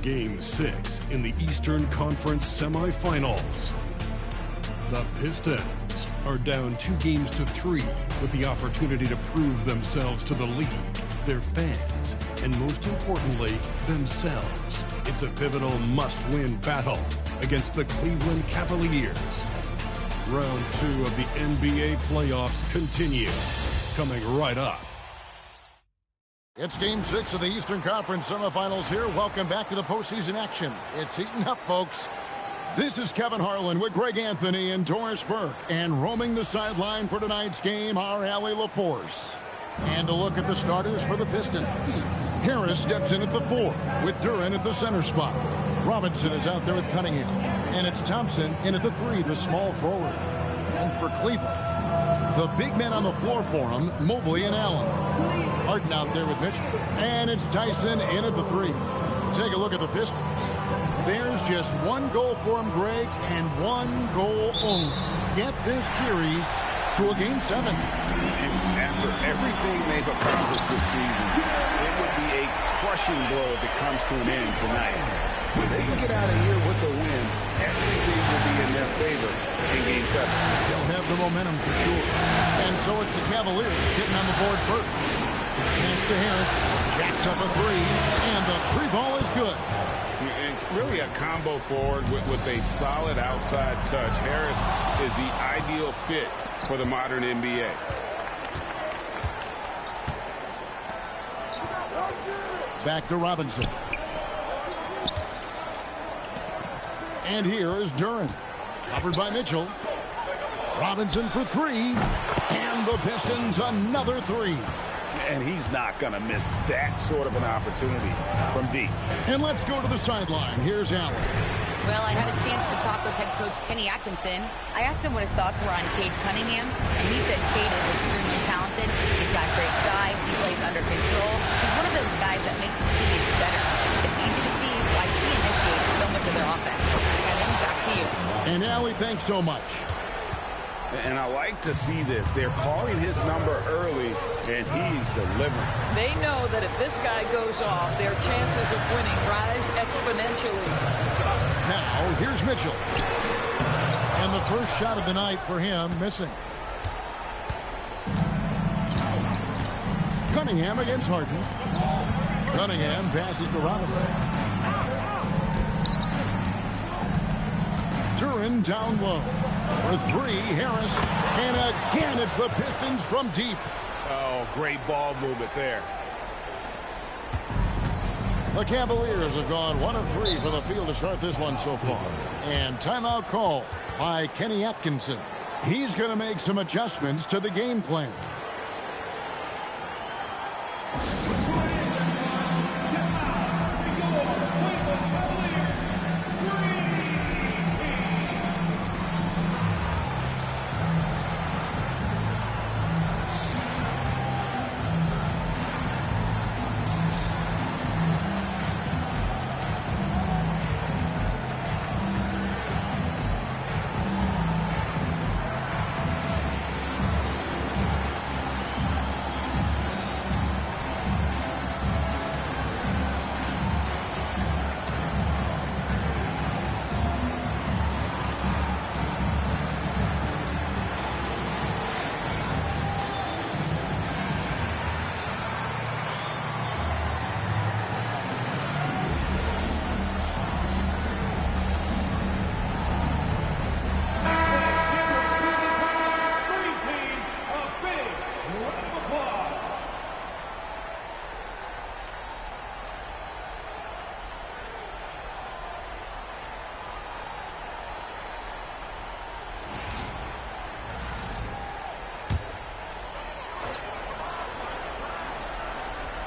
Game 6 in the Eastern Conference semifinals. The Pistons are down 2-3 with the opportunity to prove themselves to the league, their fans, and most importantly, themselves. It's a pivotal must-win battle against the Cleveland Cavaliers. Round 2 of the NBA playoffs continue, coming right up. It's Game 6 of the Eastern Conference semifinals here. Welcome back to the postseason action. It's heating up, folks. This is Kevin Harlan with Greg Anthony and Doris Burke. And roaming the sideline for tonight's game, our Allie LaForce. And a look at the starters for the Pistons. Harris steps in at the 4 with Duren at the center spot. Robinson is out there with Cunningham. And it's Thompson in at the 3, the small forward. And for Cleveland, the big men on the floor for him, Mobley and Allen. Harden out there with Mitchell. And it's Tyson in at the 3. Take a look at the Pistons. There's just one goal for him, Greg, and one goal only. Get this series to a Game 7. And after everything they've accomplished this season, it would be a crushing blow if it comes to an end tonight. If they can get out of here with a win, everything will be in their favor in Game 7. They'll have the momentum for sure. And so it's the Cavaliers getting on the board first. Pass to Harris, jacks up a 3, and the 3 ball is good. And really a combo forward with a solid outside touch. Harris is the ideal fit for the modern NBA. Back to Robinson. And here is Duren. Covered by Mitchell. Robinson for 3. And the Pistons another 3. And he's not going to miss that sort of an opportunity from deep. And let's go to the sideline. Here's Allen. Well, I had a chance to talk with head coach Kenny Atkinson. I asked him what his thoughts were on Cade Cunningham, and he said Cade is extremely talented. He's got great size. He plays under control. He's one of those guys that makes his teammates better. It's easy to see why he initiates so much of their offense. Kevin, back to you. And Allie, thanks so much. And I like to see this. They're calling his number early, and he's delivering. They know that if this guy goes off, their chances of winning rise exponentially. Now, here's Mitchell. And the first shot of the night for him, missing. Cunningham against Harden. Cunningham passes to Robinson. Duren down low. For 3, Harris. And again, it's the Pistons from deep. Oh, great ball movement there. The Cavaliers have gone 1 of 3 for the field to start this one so far. And timeout call by Kenny Atkinson. He's going to make some adjustments to the game plan.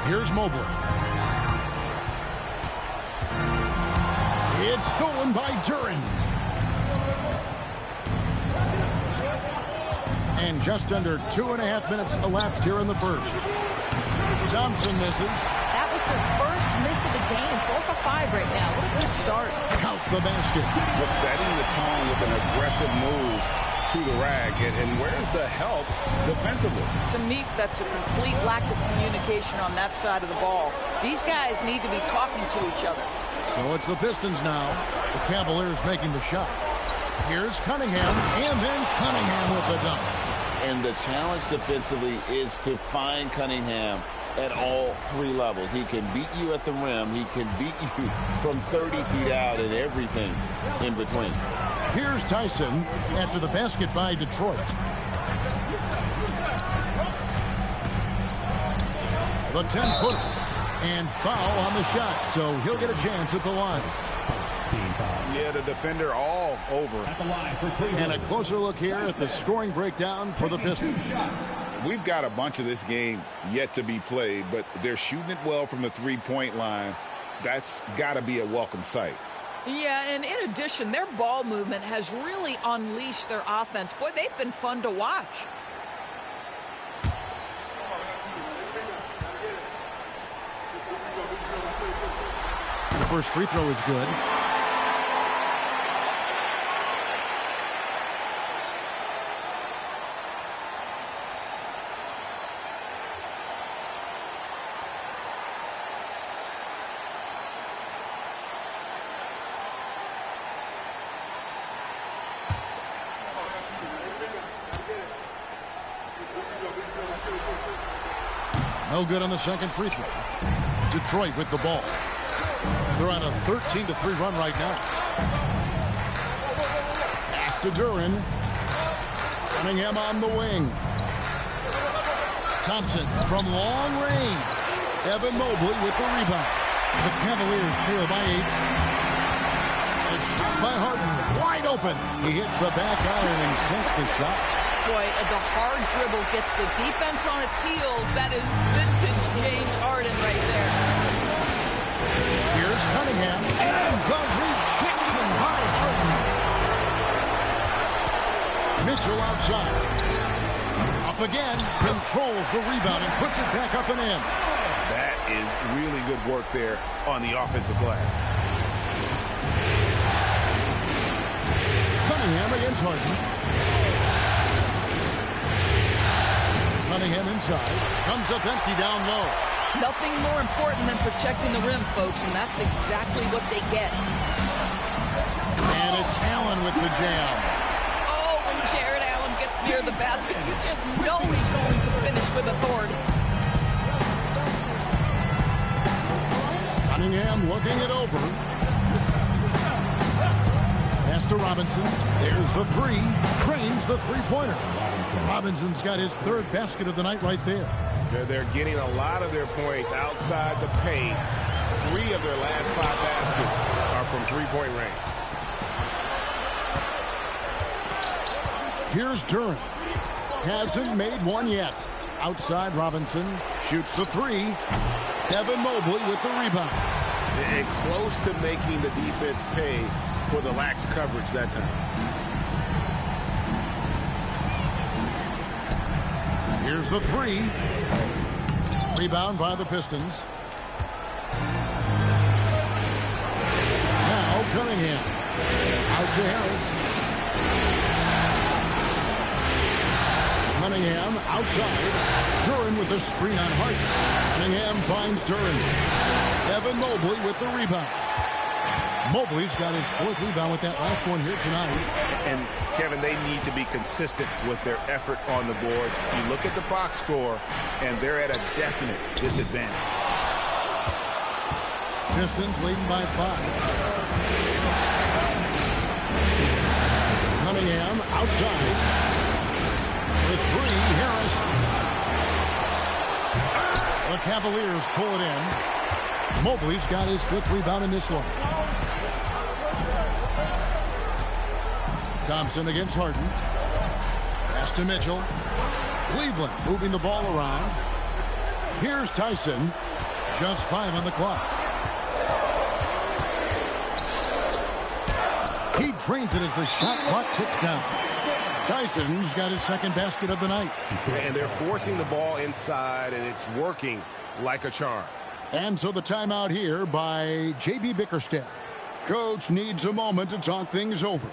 Here's Mobley. It's stolen by Duren. And just under 2.5 minutes elapsed here in the first. Thompson misses. That was their first miss of the game. 4 for 5 right now. What a good start. Count the basket. We're setting the tone with an aggressive move to the rag. And where's the help defensively? To me, that's a complete lack of communication on that side of the ball. These guys need to be talking to each other. So it's the Pistons now. The Cavaliers making the shot. Here's Cunningham, and then Cunningham with the dunk. And the challenge defensively is to find Cunningham at all three levels. He can beat you at the rim. He can beat you from 30 feet out and everything in between. Here's Tyson after the basket by Detroit. The 10-footer. And foul on the shot, so he'll get a chance at the line. Yeah, the defender all over. And a closer look here at the scoring breakdown for the Pistons. We've got a bunch of this game yet to be played, but they're shooting it well from the three-point line. That's got to be a welcome sight. Yeah, and in addition, their ball movement has really unleashed their offense. Boy, they've been fun to watch. The first free throw is good. No good on the second free throw. Detroit with the ball. They're on a 13-3 run right now. Pass to Duran. Cunningham on the wing. Thompson from long range. Evan Mobley with the rebound. The Cavaliers trail by 8. A shot by Harden. Wide open. He hits the back iron and sinks the shot. Boy, the hard dribble gets the defense on its heels. That is vintage James Harden right there. Here's Cunningham, and the rejection by Harden. Mitchell outside. Up again, controls the rebound and puts it back up and in. That is really good work there on the offensive glass. Cunningham against Harden. Cunningham inside. Comes up empty down low. Nothing more important than protecting the rim, folks, and that's exactly what they get. And it's Allen with the jam. Oh, when Jared Allen gets near the basket, you just know he's going to finish with authority. Cunningham looking it over. Pass to Robinson. There's the three. Trains the three-pointer. Robinson's got his third basket of the night right there. They're getting a lot of their points outside the paint. 3 of their last 5 baskets are from three-point range. Here's Duran. Hasn't made one yet. Outside Robinson. Shoots the 3. Evan Mobley with the rebound. And close to making the defense pay for the lax coverage that time. Here's the 3. Rebound by the Pistons. Now Cunningham. Out to Harris. Cunningham outside. Duran with the screen on Hart. Cunningham finds Duran. Evan Mobley with the rebound. Mobley's got his 4th rebound with that last one here tonight. And, Kevin, they need to be consistent with their effort on the boards. You look at the box score, and they're at a definite disadvantage. Pistons leading by 5. Cunningham outside. With 3, Harris. The Cavaliers pull it in. Mobley's got his 5th rebound in this one. Thompson against Harden. Pass to Mitchell. Cleveland moving the ball around. Here's Tyson. Just 5 on the clock. He drains it as the shot clock ticks down. Tyson's got his 2nd basket of the night. And they're forcing the ball inside, and it's working like a charm. And so the timeout here by J.B. Bickerstaff. Coach needs a moment to talk things over.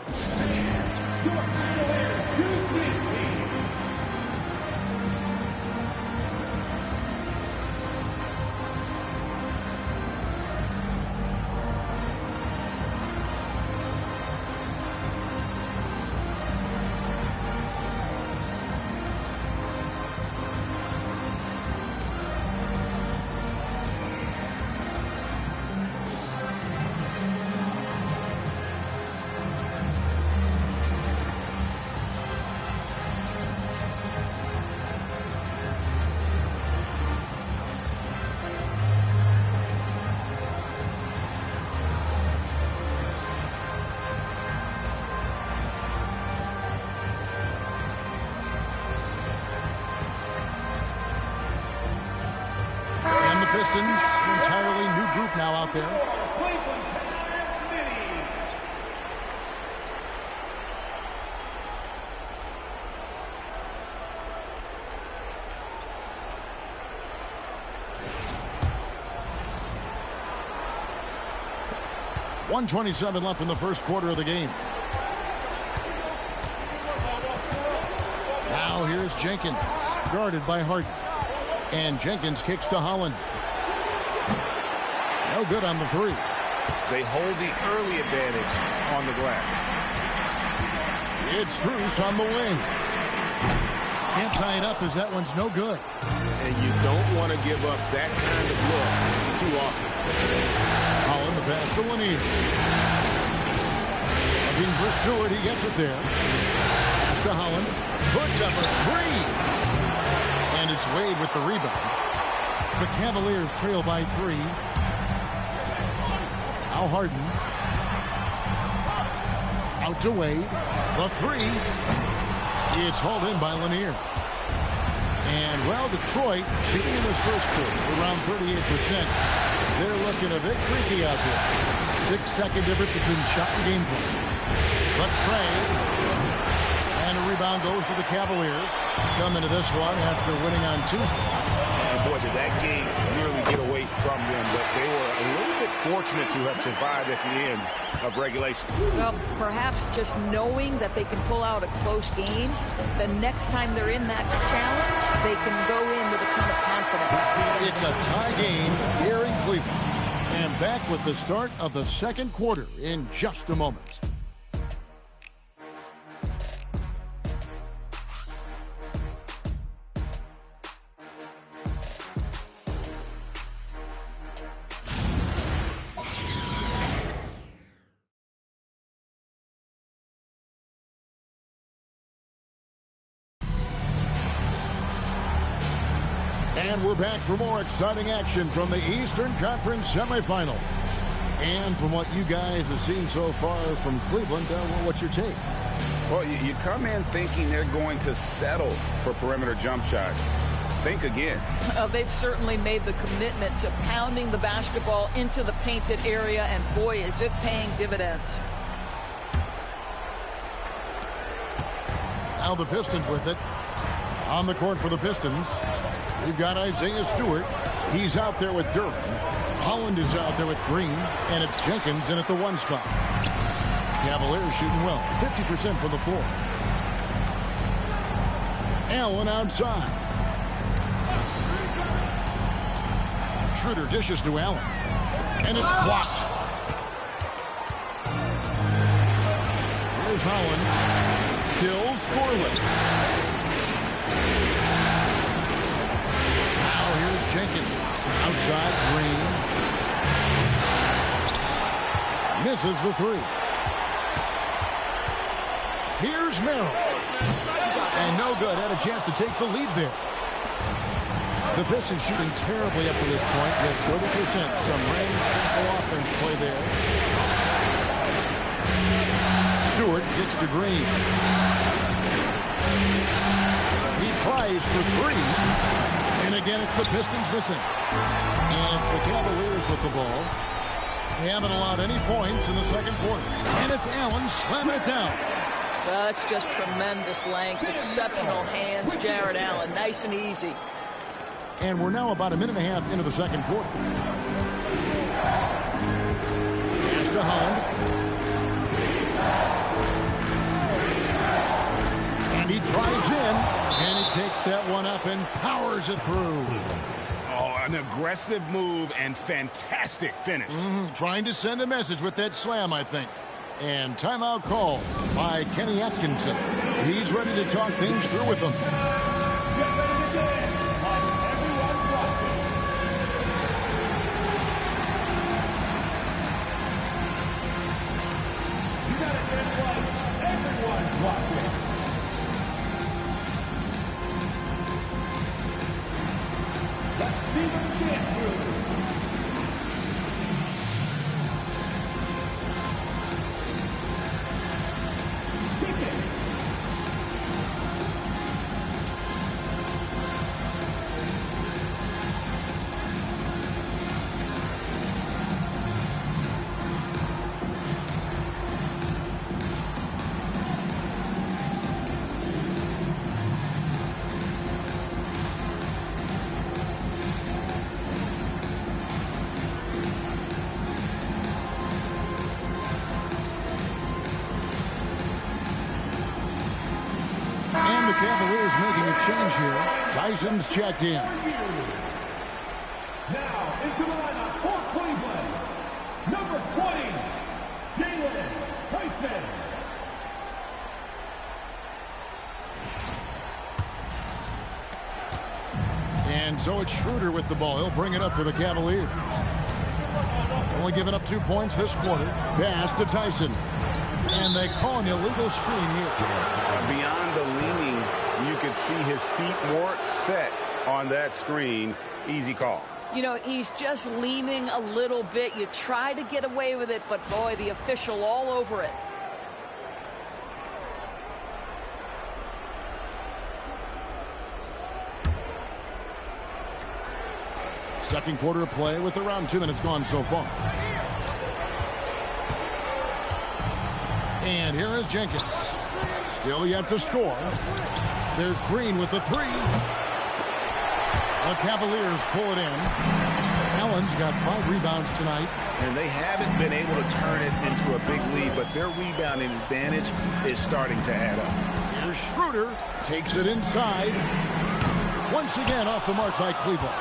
Pistons, an entirely new group now out there. .127 left in the first quarter of the game. Now here's Jenkins, guarded by Harden. And Jenkins kicks to Holland. No good on the three. They hold the early advantage on the glass. It's Bruce on the wing. Can't tie it up as that one's no good. And you don't want to give up that kind of look too often. Holland, the pass to Lanier. Looking for Stewart, he gets it there. Pass to Holland. Puts up a three. And it's Wade with the rebound. The Cavaliers trail by 3. Now Harden. Out to Wade. The three. It's hauled in by Lanier. And, well, Detroit shooting in this first quarter around 38%. They're looking a bit freaky out there. 6-second difference between shot and game play. But Trey. And a rebound goes to the Cavaliers. Come into this one after winning on Tuesday. And boy, did that game nearly get away from them. But they were a little bit fortunate to have survived at the end of regulation. Well, perhaps just knowing that they can pull out a close game, the next time they're in that challenge, they can go in with a ton of confidence. It's a tie game here in Cleveland. And back with the start of the second quarter in just a moment. And we're back for more exciting action from the Eastern Conference semifinal. And from what you guys have seen so far from Cleveland, what's your take? Well, you come in thinking they're going to settle for perimeter jump shots. Think again. They've certainly made the commitment to pounding the basketball into the painted area, and boy, is it paying dividends. Now the Pistons with it. On the court for the Pistons, we've got Isaiah Stewart. He's out there with Durham. Holland is out there with Green, and it's Jenkins in at the 1 spot. Cavaliers shooting well, 50% from the floor. Allen outside. Schroeder dishes to Allen, and it's blocked. Here's Holland, still scoreless. Jenkins outside, Green misses the three. Here's Merrill, and no good. Had a chance to take the lead there. The Pistons shooting terribly up to this point, just 30%. Some range offense play there. Stewart gets to Green. He tries for 3. And again, it's the Pistons missing. And it's the Cavaliers with the ball. They haven't allowed any points in the second quarter. And it's Allen slamming it down. That's just tremendous length, exceptional hands, Jared Allen. Nice and easy. And we're now about a minute and a half into the second quarter. Pass to Holland. And he drives in. And he takes that one up and powers it through. Oh, an aggressive move and fantastic finish. Trying to send a message with that slam, I think. And timeout call by Kenny Atkinson. He's ready to talk things through with them. You got to dance like everyone's watching. Let's see the dance move. change here. Tyson's checked in. Now into the lineup for Cleveland, number 20, Jalen Tyson. And so it's Schroeder with the ball. He'll bring it up for the Cavaliers. Only giving up 2 points this quarter. Pass to Tyson. And they call an illegal screen here. Beyond the leaning, you could see his feet more set on that screen. Easy call. You know, he's just leaning a little bit. You try to get away with it, but boy, the official all over it. Second quarter of play with around 2 minutes gone so far. And here is Jenkins. Still yet to score. There's Green with the three. The Cavaliers pull it in. Allen's got 5 rebounds tonight. And they haven't been able to turn it into a big lead, but their rebounding advantage is starting to add up. Here's Schroeder. Takes it inside. Once again off the mark by Cleveland.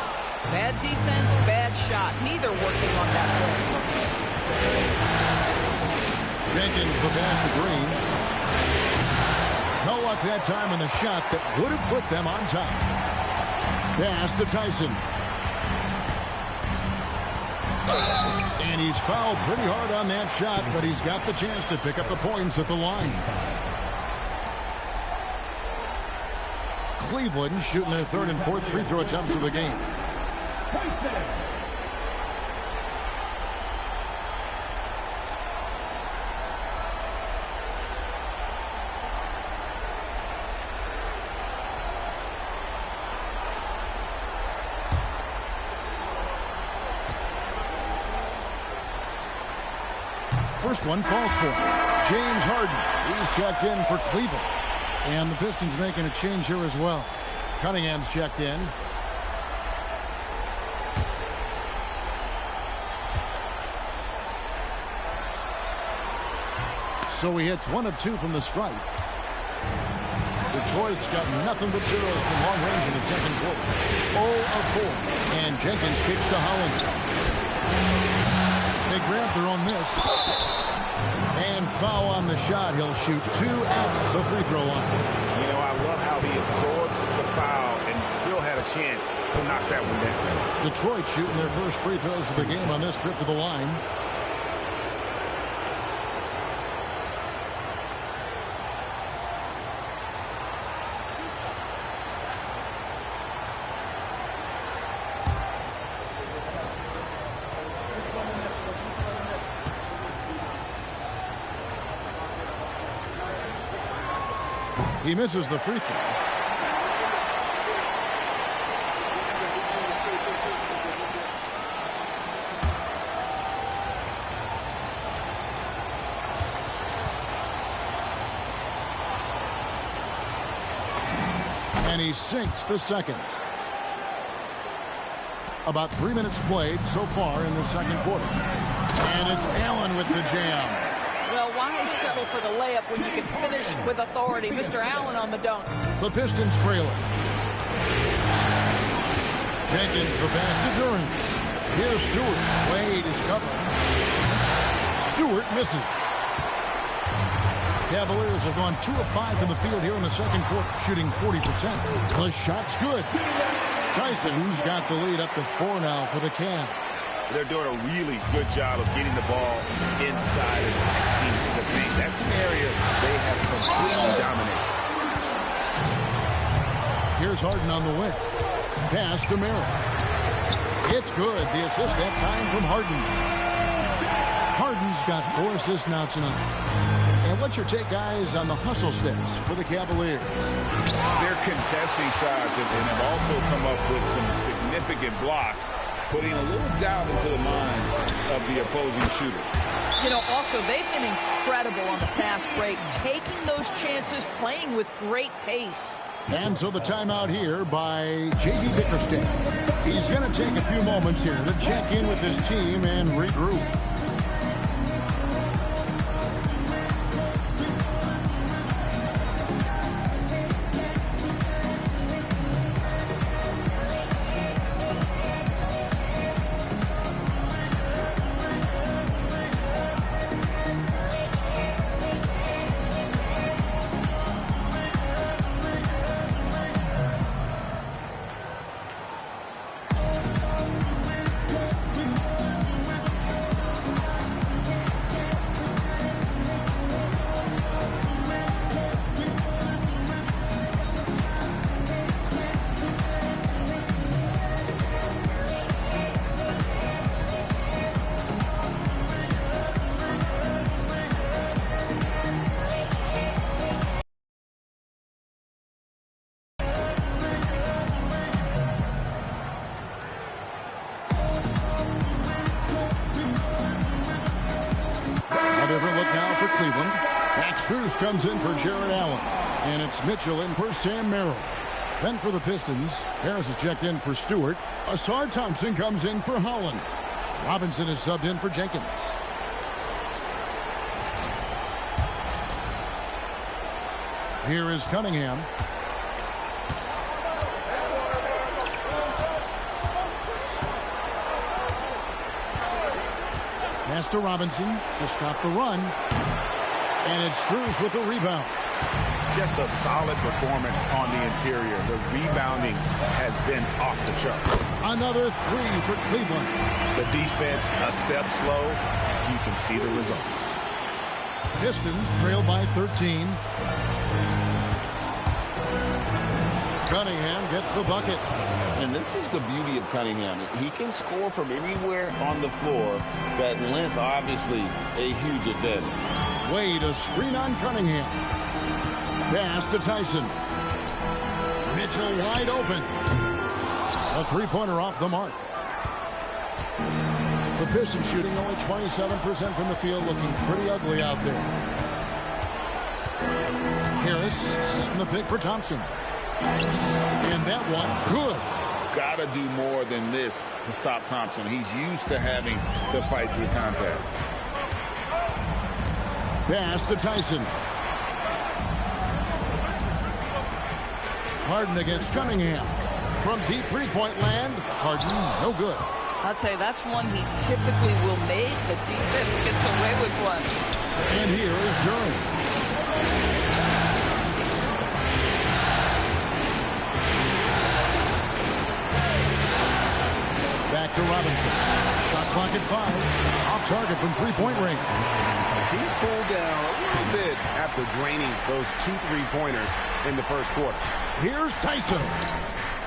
Bad defense, bad shot. Neither working on that play. Jenkins the pass to Green. No luck that time in the shot that would have put them on top. Pass to Tyson. And he's fouled pretty hard on that shot, but he's got the chance to pick up the points at the line. Cleveland shooting their third and fourth free throw attempts of the game. Tyson. First one falls for him. James Harden. He's checked in for Cleveland. And the Pistons making a change here as well. Cunningham's checked in. So he hits 1 of 2 from the stripe. Detroit's got nothing but zeros from long range in the second quarter. 0 of 4. And Jenkins kicks to Holland. They grab their own miss. And foul on the shot. He'll shoot 2 at the free throw line. You know, I love how he absorbs the foul and still had a chance to knock that one down. Detroit shooting their first free throws of the game on this trip to the line. He misses the free throw. And he sinks the second. About 3 minutes played so far in the second quarter. And it's Allen with the jam. Well, why settle for the layup when you can finish with authority? Mr. Allen on the dunk. The Pistons trail it. Jenkins the pass to Durant. Here's Stewart. Wade is covering. Stewart misses. Cavaliers have gone 2 of 5 from the field here in the second quarter, shooting 40%. The shot's good. Tyson's got the lead up to 4 now for the Cavs. They're doing a really good job of getting the ball inside and attacking the paint. That's an area they have completely dominated. Here's Harden on the wing. Pass to Merrill. It's good. The assist that time from Harden. Harden's got 4 assists now tonight. And what's your take, guys, on the hustle stats for the Cavaliers? They're contesting shots and have also come up with some significant blocks, putting a little doubt into the minds of the opposing shooters. You know, also, they've been incredible on the fast break, taking those chances, playing with great pace. And so the timeout here by J.D. Bickerstaff. He's going to take a few moments here to check in with his team and regroup. Strus comes in for Jared Allen. And it's Mitchell in for Sam Merrill. Then for the Pistons, Harris is checked in for Stewart. Asar Thompson comes in for Holland. Robinson is subbed in for Jenkins. Here is Cunningham. Pass to Robinson to stop the run. And it's Strus with the rebound. Just a solid performance on the interior. The rebounding has been off the chart. Another three for Cleveland. The defense a step slow. You can see the results. Pistons trail by 13. Cunningham gets the bucket. And this is the beauty of Cunningham. He can score from anywhere on the floor. That length, obviously, a huge advantage. Wade, a screen on Cunningham. Pass to Tyson. Mitchell wide open. A three-pointer off the mark. The Pistons shooting only 27% from the field, looking pretty ugly out there. Harris setting the pick for Thompson. And that one, good. Gotta do more than this to stop Thompson. He's used to having to fight through contact. Pass to Tyson. Harden against Cunningham. From deep three-point land, Harden, no good. I'll tell you, that's one he typically will make. The defense gets away with one. And here is Durant. Back to Robinson. Shot clock at 5. Off target from three-point range. He's cooled down a little bit after draining those 2 3-pointers in the first quarter. Here's Tyson.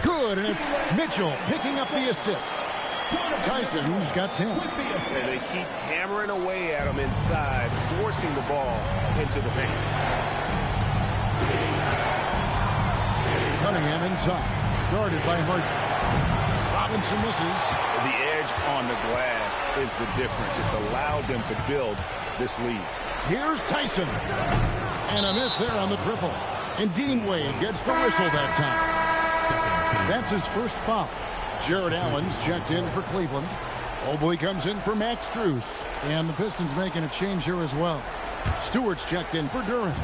Good, and it's Mitchell picking up the assist. Tyson's got 10. And they keep hammering away at him inside, forcing the ball into the paint. Cunningham inside. Guarded by Harden. Robinson misses. The edge on the glass is the difference. It's allowed them to build this lead. Here's Tyson. And a miss there on the triple. And Dean Wade gets the whistle that time. That's his first foul. Jared Allen's checked in for Cleveland. Mobley comes in for Max Strus. And the Pistons making a change here as well. Stewart's checked in for Durant.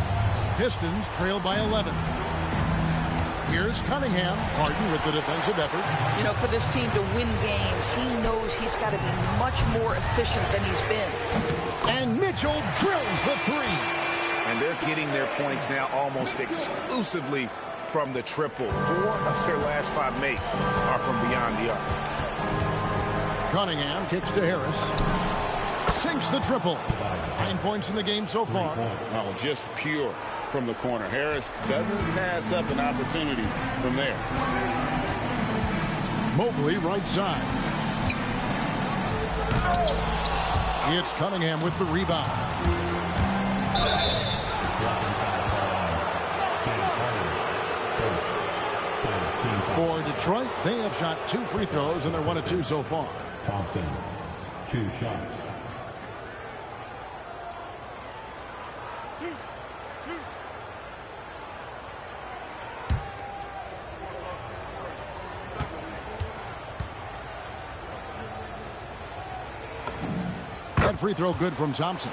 Pistons trail by 11. Here's Cunningham. Harden with the defensive effort. You know, for this team to win games, he knows he's got to be much more efficient than he's been. And Mitchell drills the three. And they're getting their points now almost exclusively from the triple. 4 of their last 5 makes are from beyond the arc. Cunningham kicks to Harris. Sinks the triple. 9 points in the game so far. Oh, just pure from the corner. Harris doesn't pass up an opportunity from there. Mobley right side. It's Cunningham with the rebound. For Detroit, they have shot 2 free throws, and they're 1 of 2 so far. Thompson, 2 shots. That free throw good from Thompson.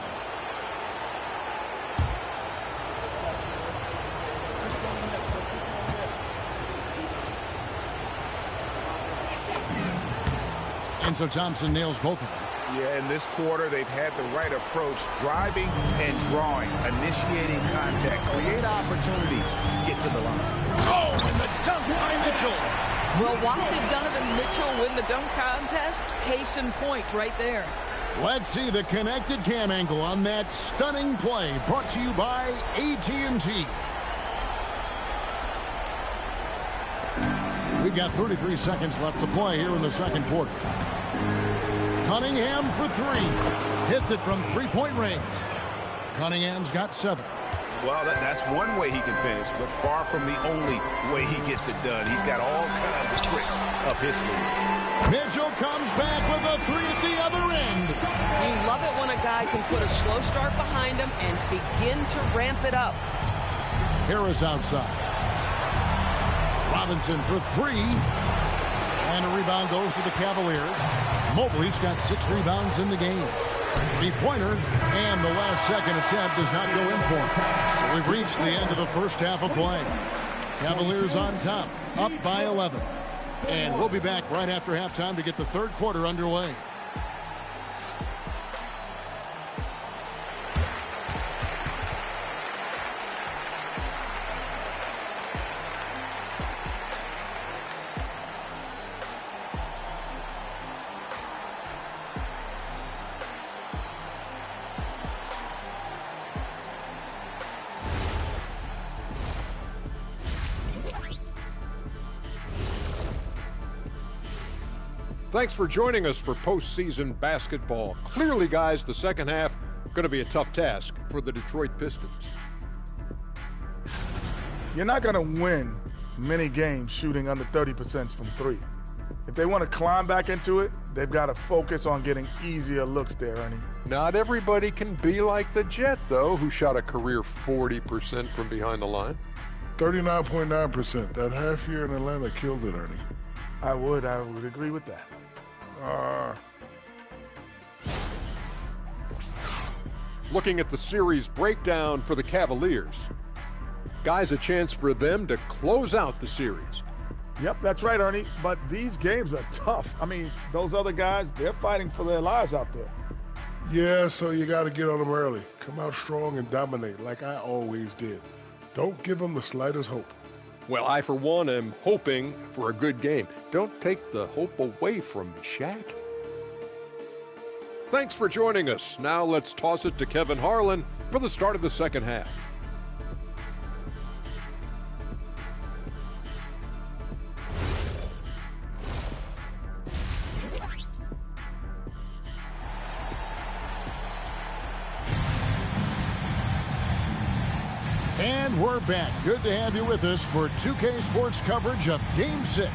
And so Thompson nails both of them. Yeah, in this quarter, they've had the right approach, driving and drawing, initiating contact, create opportunities, get to the line. Oh, and the dunk by Mitchell. Well, why did Donovan Mitchell win the dunk contest? Case in point right there. Let's see the connected cam angle on that stunning play, brought to you by AT&T. We've got 33 seconds left to play here in the second quarter. Cunningham for 3. Hits it from three-point range. Cunningham's got 7. Well, that's one way he can finish, but far from the only way he gets it done. He's got all kinds of tricks up his sleeve. Mitchell comes back with a three at the other end. You love it when a guy can put a slow start behind him and begin to ramp it up. Harris outside. Robinson for three. And a rebound goes to the Cavaliers. Mobley's got 6 rebounds in the game. Three-pointer, and the last second attempt does not go in for him. So we've reached the end of the first half of play. Cavaliers on top, up by 11. And we'll be back right after halftime to get the third quarter underway. Thanks for joining us for postseason basketball. Clearly, guys, the second half going to be a tough task for the Detroit Pistons. You're not going to win many games shooting under 30% from three. If they want to climb back into it, they've got to focus on getting easier looks there, Ernie. Not everybody can be like the Jet, though, who shot a career 40% from behind the line. 39.9%. That half year in Atlanta killed it, Ernie. I would agree with that. Looking at the series breakdown for the Cavaliers. Guys, a chance for them to close out the series. Yep, that's right, Ernie. But these games are tough. I mean, those other guys, they're fighting for their lives out there. Yeah, so you got to get on them early. Come out strong and dominate like I always did. Don't give them the slightest hope. Well, I, for one, am hoping for a good game. Don't take the hope away from me, Shaq. Thanks for joining us. Now let's toss it to Kevin Harlan for the start of the second half. And we're back. Good to have you with us for 2K Sports coverage of Game 6.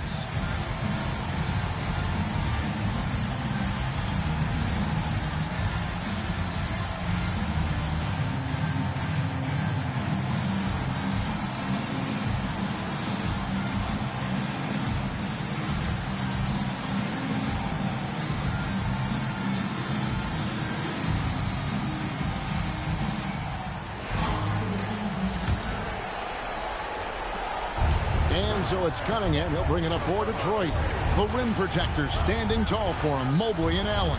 So it's Cunningham. He'll bring it up for Detroit. The rim protectors standing tall for him. Mobley and Allen.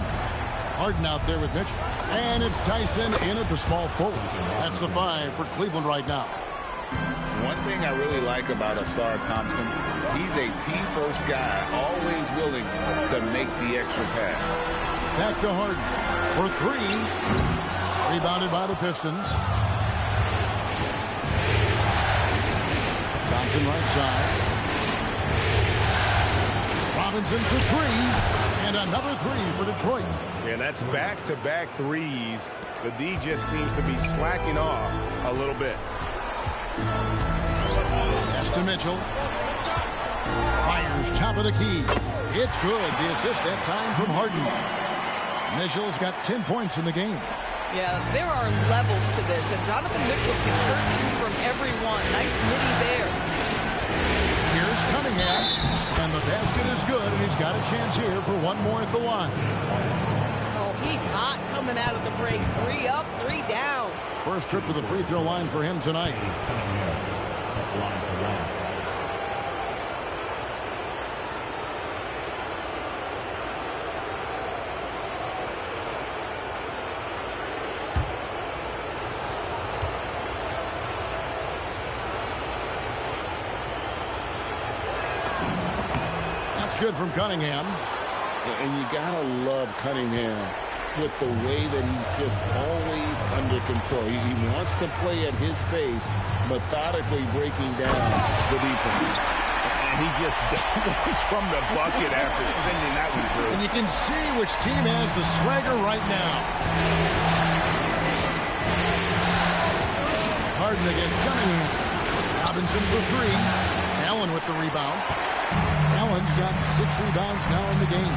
Harden out there with Mitchell. And it's Tyson in at the small forward. That's the 5 for Cleveland right now. One thing I really like about Asar Thompson, he's a team-first guy, always willing to make the extra pass. Back to Harden for 3. Rebounded by the Pistons. Thompson right side. Robinson for 3. And another 3 for Detroit. And that's back-to-back threes. The D just seems to be slacking off a little bit. Pass to Mitchell. Fires top of the key. It's good. The assist that time from Harden. Mitchell's got 10 points in the game. Yeah, there are levels to this, and Donovan Mitchell can hurt you from every one. Nice midi there. Here's Cunningham, and the basket is good, and he's got a chance here for one more at the line. Oh, he's hot coming out of the break. 3 up, 3 down. First trip to the free throw line for him tonight. Good from Cunningham. And you gotta love Cunningham with the way that he's just always under control. He wants to play at his pace, methodically breaking down the defense. And he just goes from the bucket after sending that one through. And you can see which team has the swagger right now. Harden against Cunningham. Robinson for three. Allen with the rebound. Allen's got 6 rebounds now in the game.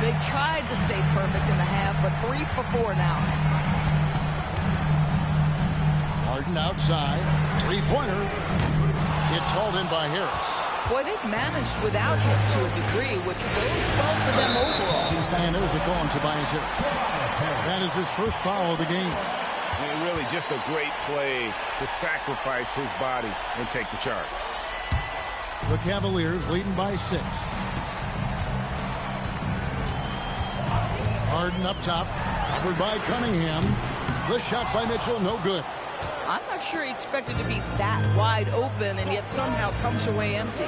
They tried to stay perfect in the half, but 3 for 4 now. Harden outside. Three-pointer. It's hauled in by Harris. Boy, they've managed without him to a degree, which bodes well for them overall. And there's a call on Tobias Harris. That is his first foul of the game. And really just a great play to sacrifice his body and take the charge. The Cavaliers leading by 6. Harden up top, covered by Cunningham. The shot by Mitchell, no good. I'm not sure he expected to be that wide open and yet somehow comes away empty.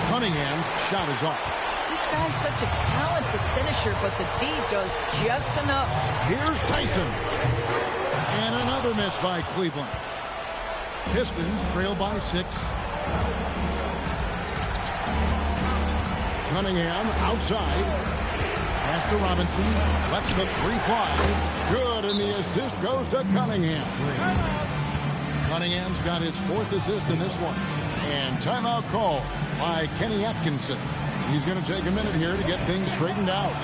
Cunningham's shot is off. This guy's such a talented finisher, but the D does just enough. Here's Tyson. And another miss by Cleveland. Pistons trail by 6. Cunningham outside. Pass to Robinson. Lets the 3 fly. Good, and the assist goes to Cunningham. Cunningham's got his 4th assist in this one. And timeout call by Kenny Atkinson. He's going to take a minute here to get things straightened out.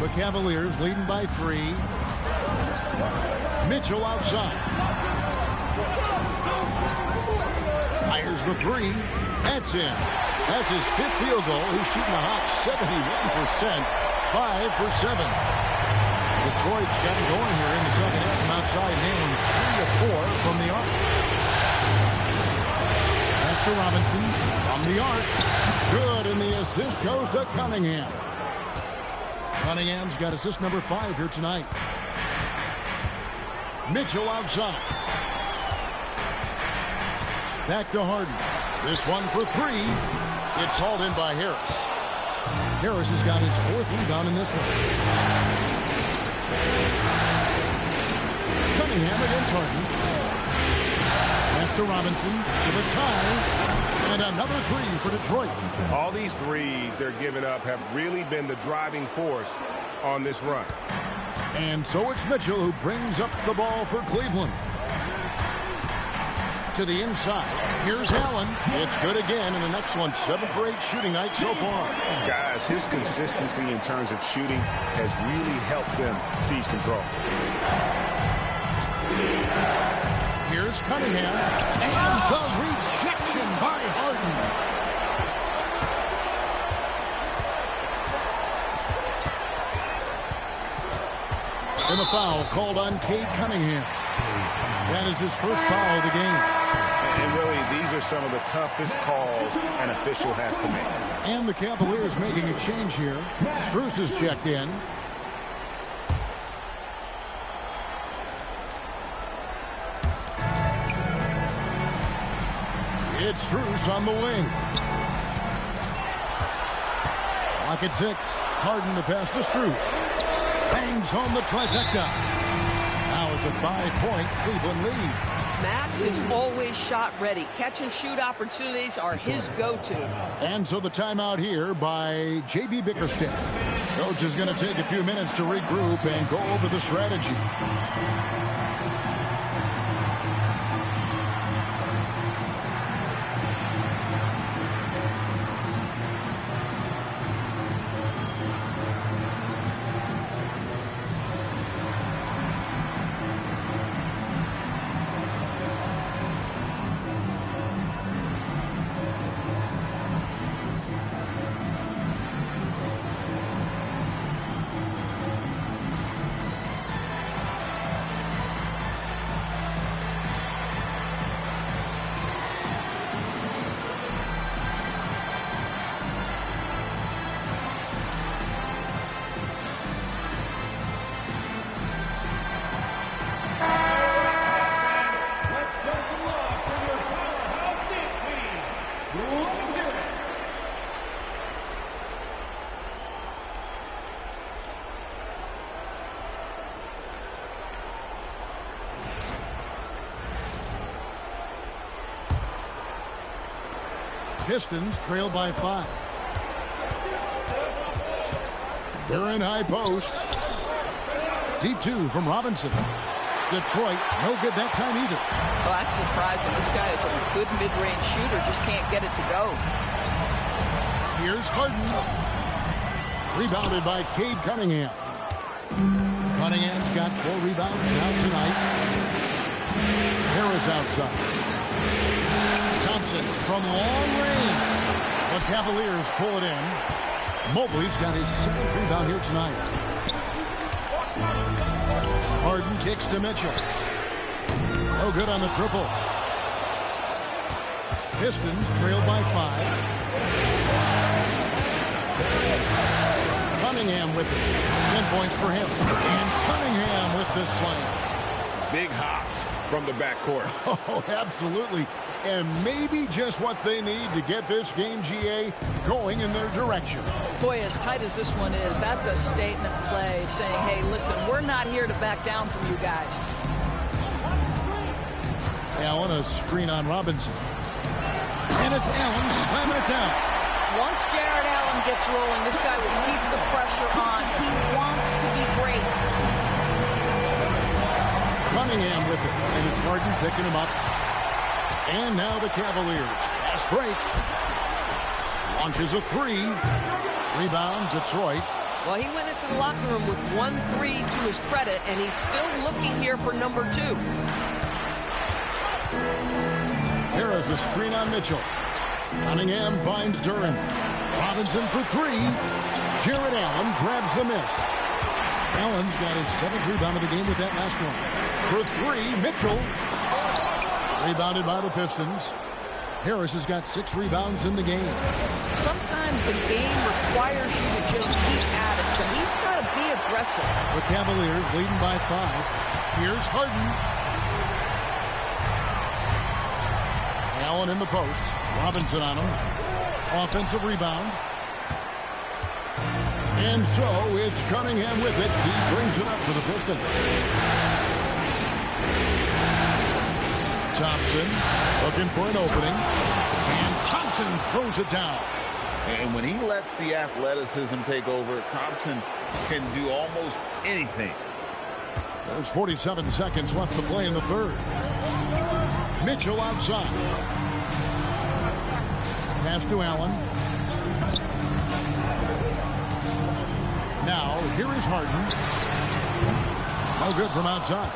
The Cavaliers leading by 3. Mitchell outside. Fires the 3. That's in. That's his 5th field goal. He's shooting a hot 71%. 5 for 7. Detroit's got him going here in the second half from outside, nailing 3 of 4 from the arc. Pass to Robinson from the arc. Good, and the assist goes to Cunningham. Cunningham's got assist number 5 here tonight. Mitchell outside. Back to Harden. This one for 3. It's hauled in by Harris. Harris has got his 4th rebound in this one. Cunningham against Harden. Pass to Robinson with a tie. And another 3 for Detroit. All these threes they're giving up have really been the driving force on this run. And so it's Mitchell who brings up the ball for Cleveland. To the inside. Here's Allen. It's good again, and an excellent 7 for 8 shooting night so far. Guys, his consistency in terms of shooting has really helped them seize control. Here's Cunningham. And the rejection by Harden. And a foul called on Cade Cunningham. That is his first foul of the game. And really, these are some of the toughest calls an official has to make. And the Cavaliers making a change here. Strus is checked in. It's Strus on the wing. Clock at 6. Harden the pass to Strus. Bangs home the trifecta. Now it's a 5-point Cleveland lead. Max is always shot ready. Catch and shoot opportunities are his go-to. And so the timeout here by J.B. Bickerstaff. Coach is going to take a few minutes to regroup and go over the strategy. Pistons trail by 5. They're in high post. Deep 2 from Robinson. Detroit, no good that time either. Well, that's surprising. This guy is a good mid-range shooter, just can't get it to go. Here's Harden. Rebounded by Cade Cunningham. Cunningham's got 4 rebounds now tonight. Harris outside. Thompson from long range. The Cavaliers pull it in. Mobley's got his 7th rebound here tonight. Harden kicks to Mitchell. No good on the triple. Pistons trail by 5. Cunningham with it. 10 points for him. And Cunningham with the slam. Big hops from the backcourt. Oh, absolutely. And maybe just what they need to get this game, GA, going in their direction. Boy, as tight as this one is, that's a statement play saying, hey, listen, we're not here to back down from you guys. Allen, a screen on Robinson. And it's Allen slamming it down. Once Jared Allen gets rolling, this guy will keep the pressure on. He wants to be great. Cunningham with it. And it's Harden picking him up. And now the Cavaliers. Fast break. Launches a 3. Rebound, Detroit. Well, he went into the locker room with 1-3 to his credit, and he's still looking here for number 2. Harris a screen on Mitchell. Cunningham finds Duran. Robinson for 3. Jared Allen grabs the miss. Allen's got his 7th rebound of the game with that last one. For 3, Mitchell. Rebounded by the Pistons. Harris has got 6 rebounds in the game. Sometimes the game requires you to just keep at it, so he's got to be aggressive. The Cavaliers leading by 5. Here's Harden. Allen in the post. Robinson on him. Offensive rebound. And so it's Cunningham with it. He brings it up for the Pistons. Thompson looking for an opening. And Thompson throws it down. And when he lets the athleticism take over, Thompson can do almost anything. There's 47 seconds left to play in the third. Mitchell outside. Pass to Allen. Now, here is Harden. No good from outside.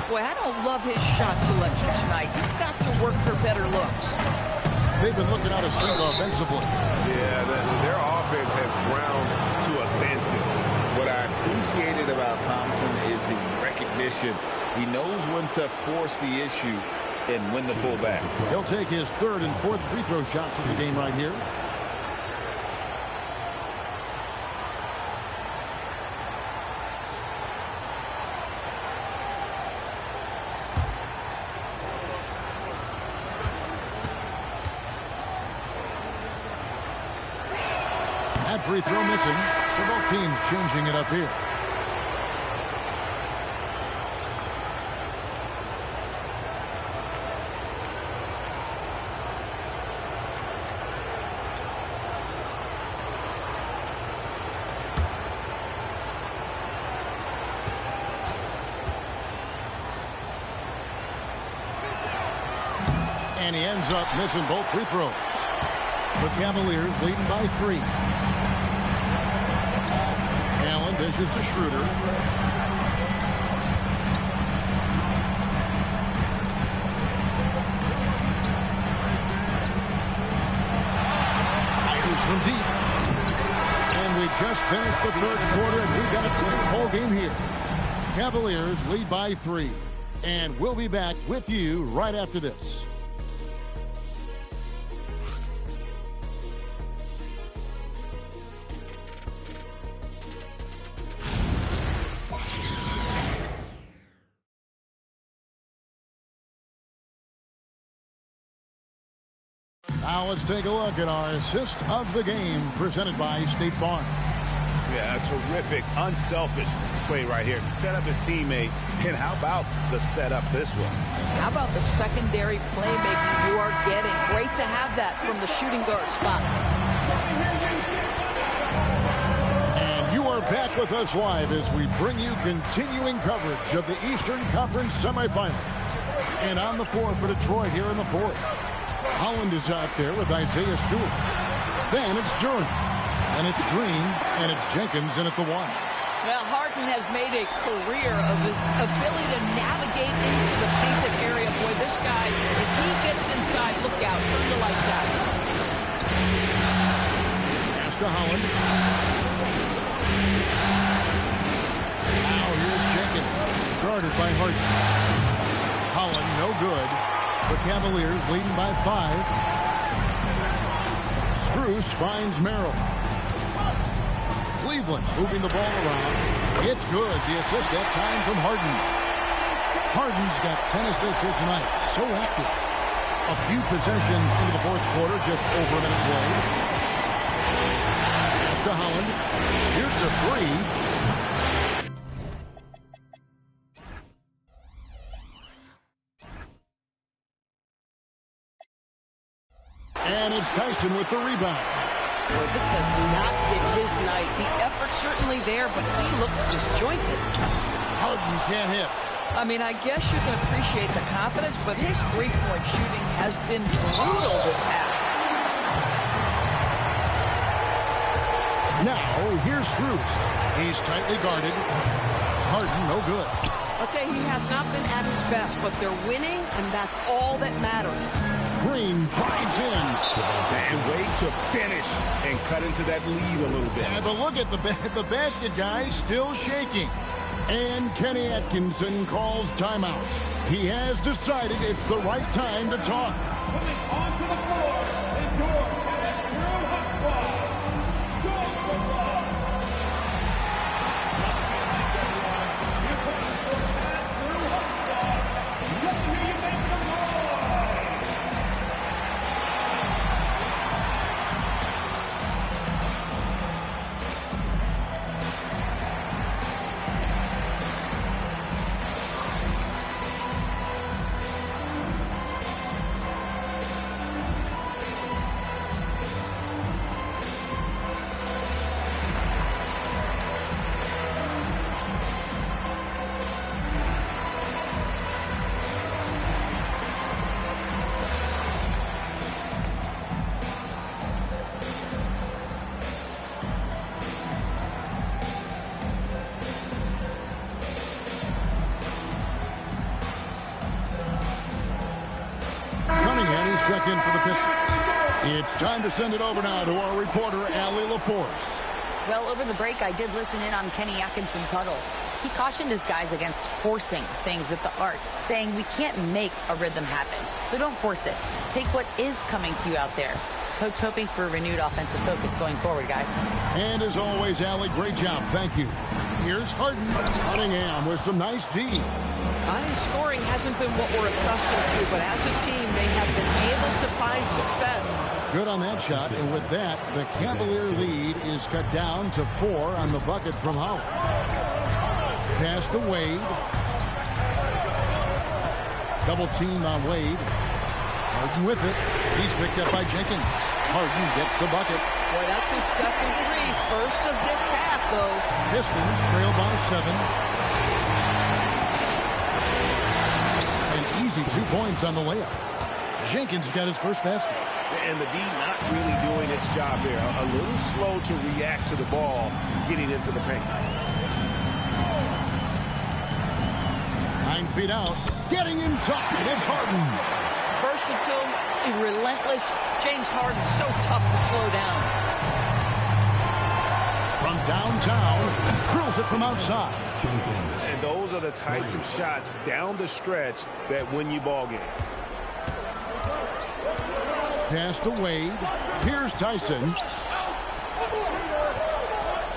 Boy, I don't love his shot selection tonight. You've got to work for better looks. They've been looking out of sync offensively. Yeah, their offense has ground to a standstill. What I appreciated about Thompson is his recognition. He knows when to force the issue and when to pull back. He'll take his 3rd and 4th free throw shots of the game right here. That free throw missing. So both teams changing it up here. And he ends up missing both free throws. The Cavaliers leading by 3. Allen dishes to Schroeder. Fires from deep. And we just finished the 3rd quarter, and we've got a 10-ball game here. Cavaliers lead by 3. And we'll be back with you right after this. Now let's take a look at our assist of the game presented by State Farm. Yeah, a terrific, unselfish play right here. Set up his teammate, and how about the setup this one? How about the secondary playmaking you are getting? Great to have that from the shooting guard spot. And you are back with us live as we bring you continuing coverage of the Eastern Conference semifinals. And on the floor for Detroit here in the fourth. Holland is out there with Isaiah Stewart. Then it's Durant. And it's Green, and it's Jenkins in at the one. Well, Harden has made a career of his ability to navigate into the painted area. Boy, this guy, if he gets inside, look out, turn the lights out. Pass to Holland. Now here's Jenkins, guarded by Harden. Holland, no good. The Cavaliers leading by 5. Strus finds Merrill. Cleveland moving the ball around. It's good. The assist that time from Harden. Harden's got 10 assists here tonight. So active. A few possessions into the fourth quarter, just over a minute played. Pass to Holland. Here's a three. And it's Tyson with the rebound. Well, this has not been his night. The effort's certainly there, but he looks disjointed. Harden can't hit. I mean, I guess you can appreciate the confidence, but his three-point shooting has been brutal this half. Now, here's Strus. He's tightly guarded. Harden, no good. I'll tell you, he has not been at his best, but they're winning, and that's all that matters. Green drives in. And wait to finish and cut into that lead a little bit. Yeah, but look at the basket guy still shaking. And Kenny Atkinson calls timeout. He has decided it's the right time to talk. Coming onto the floor is your Cadet Crew Hot Squad. Go for love. Here comes your Cadet Crew Hot Squad. Let me hear you make some noise. Check in for the Pistons. It's time to send it over now to our reporter, Allie LaForce. Well, over the break, I did listen in on Kenny Atkinson's huddle. He cautioned his guys against forcing things at the arc, saying we can't make a rhythm happen. So don't force it. Take what is coming to you out there. Coach hoping for a renewed offensive focus going forward, guys. And as always, Allie, great job. Thank you. Here's Harden. Cunningham with some nice D. Scoring hasn't been what we're accustomed to, but as a team, they have been able to find success. Good on that shot, and with that, the Cavalier lead is cut down to 4 on the bucket from Howard. Pass to Wade. Double team on Wade. Harden with it. He's picked up by Jenkins. Harden gets the bucket. Boy, that's his second three. First of this half, though. Pistons trail by 7. Easy 2 points on the layup. Jenkins got his first basket. And the D not really doing its job there. A little slow to react to the ball getting into the paint. 9 feet out. Getting inside. It's Harden. Versatile, relentless. James Harden, so tough to slow down. From downtown, drills it from outside. And those are the types of shots down the stretch that win you ball games. Pass to Wade. Here's Tyson.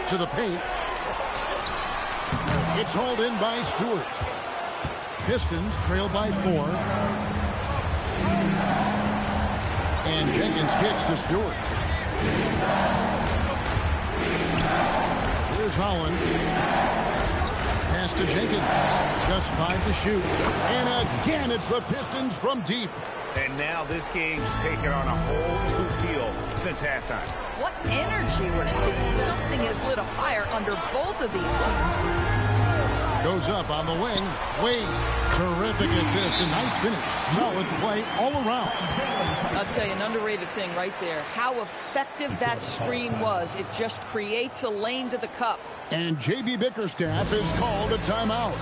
To the paint. It's hauled in by Stewart. Pistons trail by 4. And Jenkins kicks to Stewart. Here's Holland. Pass to Jenkins. Just 5 to shoot. And again, it's the Pistons from deep. And now this game's taken on a whole new feel since halftime. What energy we're seeing. Something has lit a fire under both of these teams. Goes up on the wing. Wade. Terrific assist. A nice finish. Solid play all around. I'll tell you, an underrated thing right there. How effective that screen was. It just creates a lane to the cup. And J.B. Bickerstaff has called a timeout.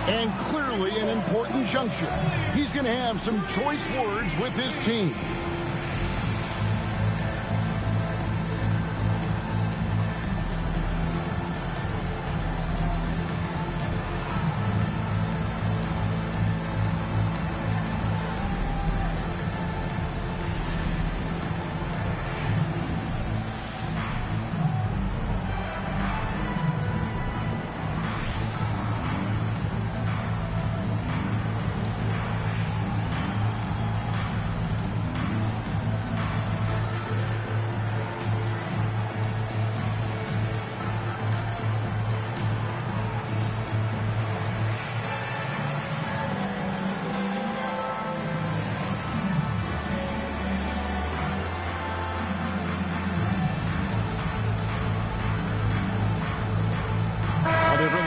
And clearly an important juncture. He's going to have some choice words with his team.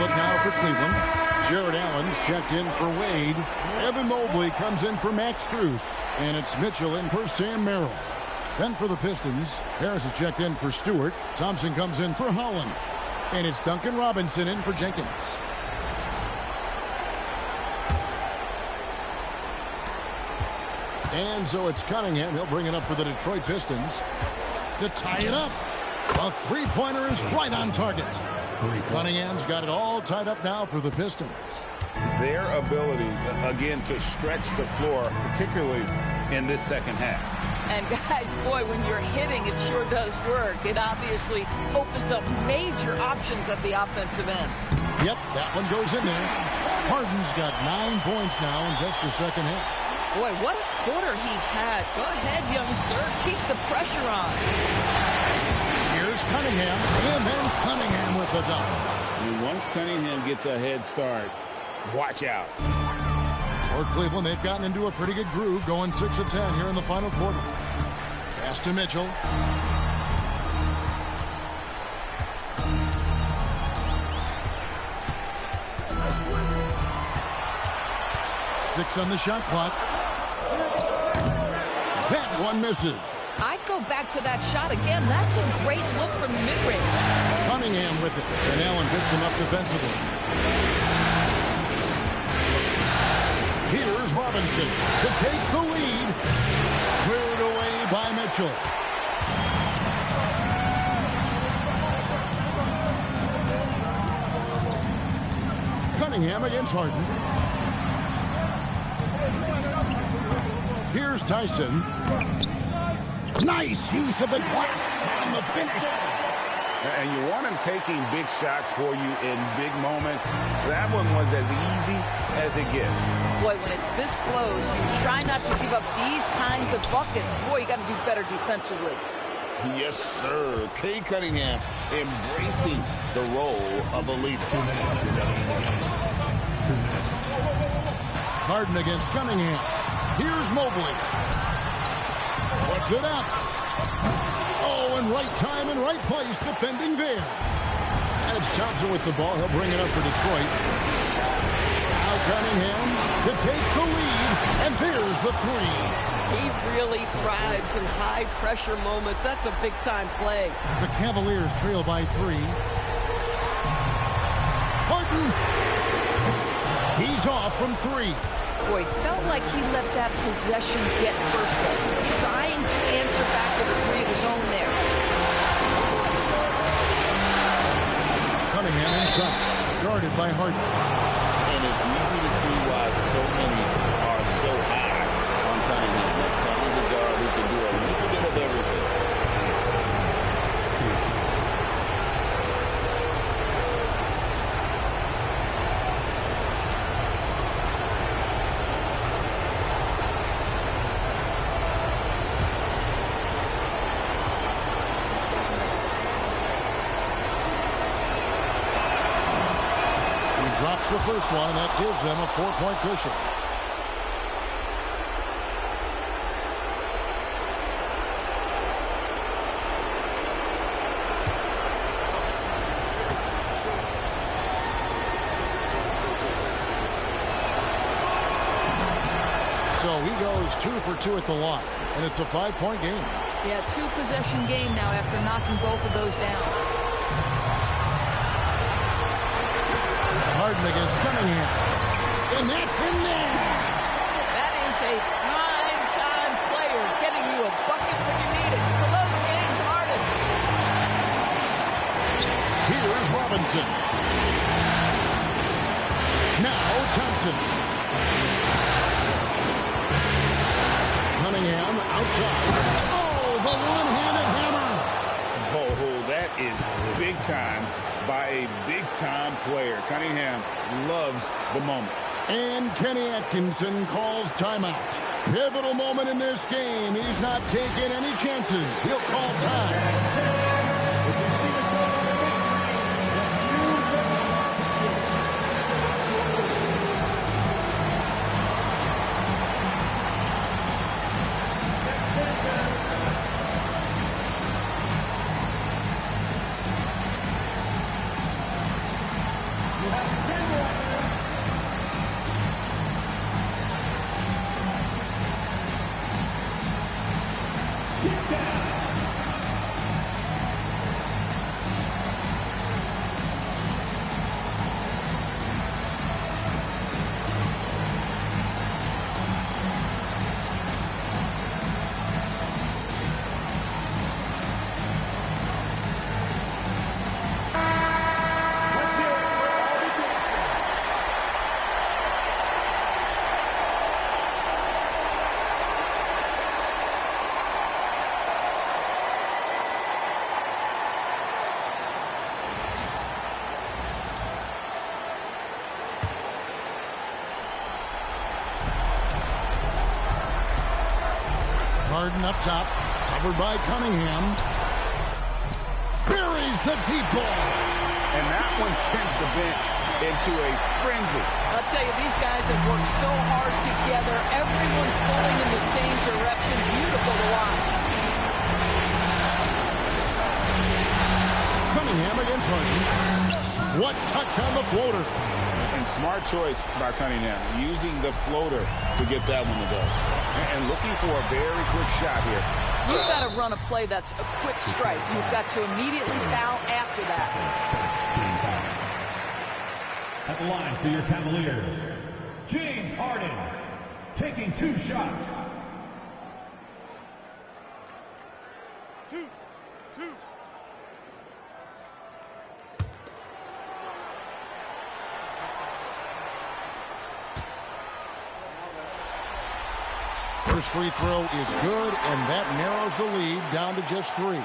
Look now for Cleveland. Jared Allen's checked in for Wade. Evan Mobley comes in for Max Strus. And it's Mitchell in for Sam Merrill. Then for the Pistons, Harris is checked in for Stewart. Thompson comes in for Holland. And it's Duncan Robinson in for Jenkins. And so it's Cunningham. He'll bring it up for the Detroit Pistons to tie it up. A three-pointer is right on target. Cunningham's got it all tied up now for the Pistons. Their ability, again, to stretch the floor, particularly in this second half. And guys, boy, when you're hitting, it sure does work. It obviously opens up major options at the offensive end. Yep, that one goes in there. Harden's got 9 points now in just the second half. Boy, what a quarter he's had. Go ahead, young sir. Keep the pressure on. Here's Cunningham, and then Cunningham with the dunk. And once Cunningham gets a head start, watch out. For Cleveland, they've gotten into a pretty good groove, going 6 of 10 here in the final quarter. Pass to Mitchell. Six on the shot clock. That one misses. I'd go back to that shot again. That's a great look from mid-range. Cunningham with it. And Allen picks him up defensively. Here's Robinson to take the lead. Cleared away by Mitchell. Cunningham against Harden. Here's Tyson. Nice use of the glass on the finish. And you want him taking big shots for you in big moments. That one was as easy as it gets. Boy, when it's this close, you try not to give up these kinds of buckets. Boy, you got to do better defensively. Yes, sir. Cade Cunningham embracing the role of a leader. Harden against Cunningham. Here's Mobley. Puts it up. Oh, in right time and right place, defending there. And it's Thompson with the ball. He'll bring it up for Detroit. Now Cunningham to take the lead. And there's the three. He really thrives in high-pressure moments. That's a big-time play. The Cavaliers trail by 3. Harden. He's off from 3. Boy, felt like he let that possession get personal, trying to answer back to the 3 of his own there. Cunningham inside, guarded by Harden. And it's easy to see why so many are so high on Cunningham. That talented guard who can do a little bit of everything. makes the first one, and that gives them a 4-point cushion. So he goes 2 for 2 at the line, and it's a 5-point game. Yeah, 2-possession game now after knocking both of those down. Harden against Cunningham, and that's in there. That is a prime-time player getting you a bucket when you need it. Hello, James Harden. Here's Robinson. Now Thompson. Cunningham outside. Oh, the one-handed hammer. Oh, that is big time by a big-time player. Cunningham loves the moment. And Kenny Atkinson calls timeout. Pivotal moment in this game. He's not taking any chances. He'll call time. Harden up top, covered by Cunningham. Buries the deep ball. And that one sends the bench into a frenzy. I'll tell you, these guys have worked so hard together. Everyone pulling in the same direction. Beautiful to watch. Cunningham against Harden. What touch on the floater. And smart choice by Cunningham, using the floater to get that one to go. And looking for a very quick shot here. You've got to run a play that's a quick strike. You've got to immediately foul after that. At the line for your Cavaliers, James Harden, taking 2 shots. Two. First free throw is good, and that narrows the lead down to just 3.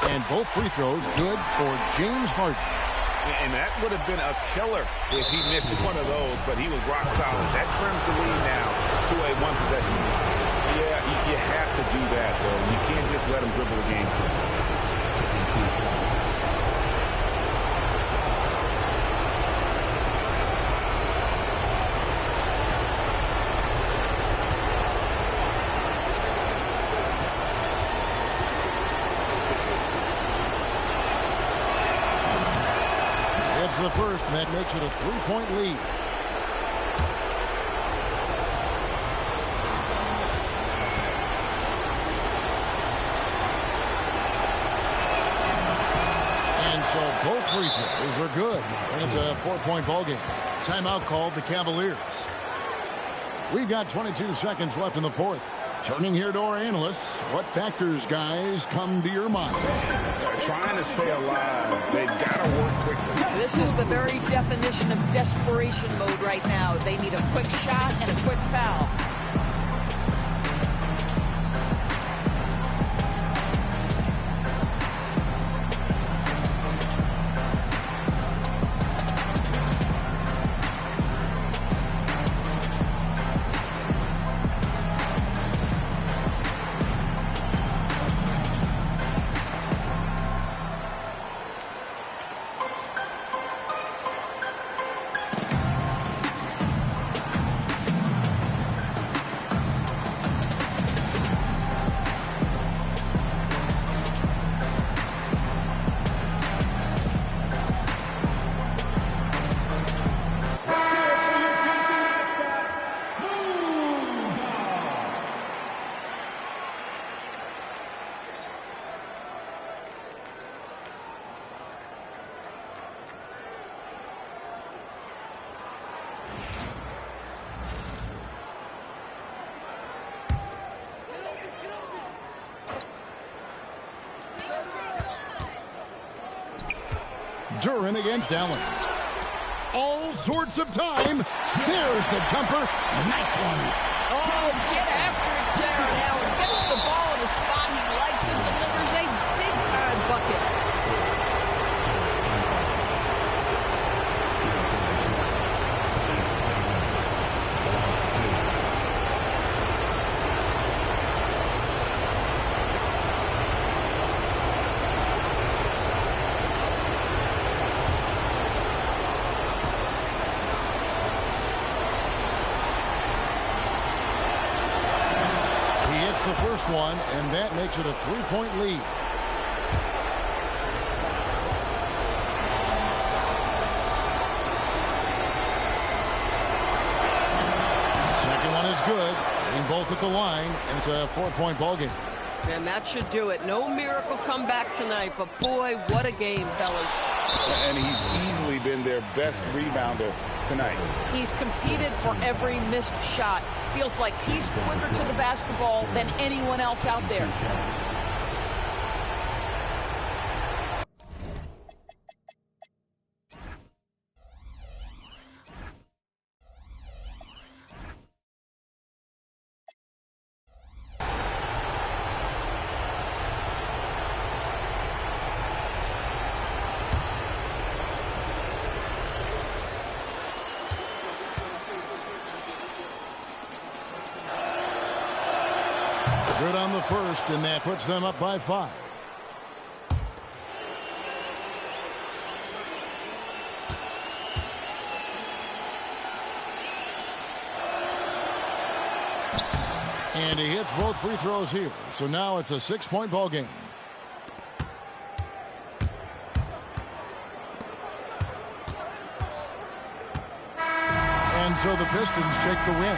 And both free throws good for James Harden. And that would have been a killer if he missed one of those, but he was rock solid. That trims the lead now to a 1-possession lead. Yeah, you have to do that, though. You can't just let him dribble the game through. It's the first, and that makes it a 3-point lead. And so both free throws are good, and it's a 4-point ball game. Timeout called the Cavaliers. We've got 22 seconds left in the fourth. Turning here to our analysts, what factors, guys, come to your mind? Trying to stay alive. They've got to work quickly. This is the very definition of desperation mode right now. They need a quick shot and a quick foul. Duran against Allen. All sorts of time. There's the jumper. Nice one. Oh, get after it, Jared Allen. Gets the ball in a spot he likes and delivers a big-time bucket. The first one, and that makes it a 3-point lead. Second one is good. Getting both at the line, and it's a 4-point ball game. And that should do it. No miracle comeback tonight, but boy, what a game, fellas. And he's easily been their best rebounder tonight. He's competed for every missed shot. Feels like he's quicker to the basketball than anyone else out there. Good on the first, and that puts them up by 5. And he hits both free throws here. So now it's a 6-point ball game. And so the Pistons take the win.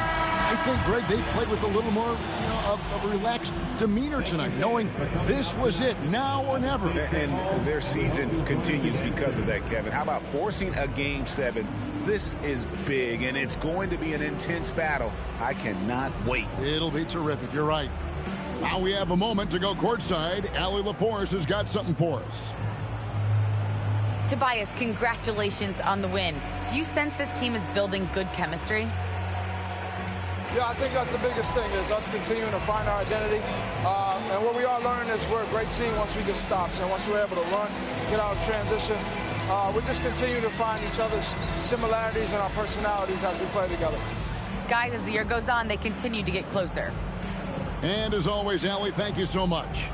I think, Greg, they played with a little more, of a relaxed demeanor tonight, knowing this was it, now or never. And their season continues because of that, Kevin. How about forcing a Game 7? This is big, and it's going to be an intense battle. I cannot wait. It'll be terrific. You're right. Now we have a moment to go courtside. Allie LaForce has got something for us. Tobias, congratulations on the win. Do you sense this team is building good chemistry? Yeah, I think that's the biggest thing is us continuing to find our identity. And what we are learning is we're a great team once we get stops. And once we're able to run, get out of transition, we just continue to find each other's similarities and our personalities as we play together. Guys, as the year goes on, they continue to get closer. And as always, Allie, thank you so much.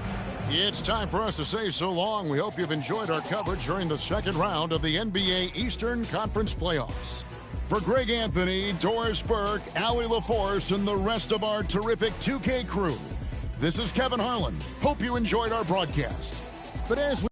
It's time for us to say so long. We hope you've enjoyed our coverage during the second round of the NBA Eastern Conference Playoffs. For Greg Anthony, Doris Burke, Allie LaForce, and the rest of our terrific 2K crew, this is Kevin Harlan. Hope you enjoyed our broadcast. But as we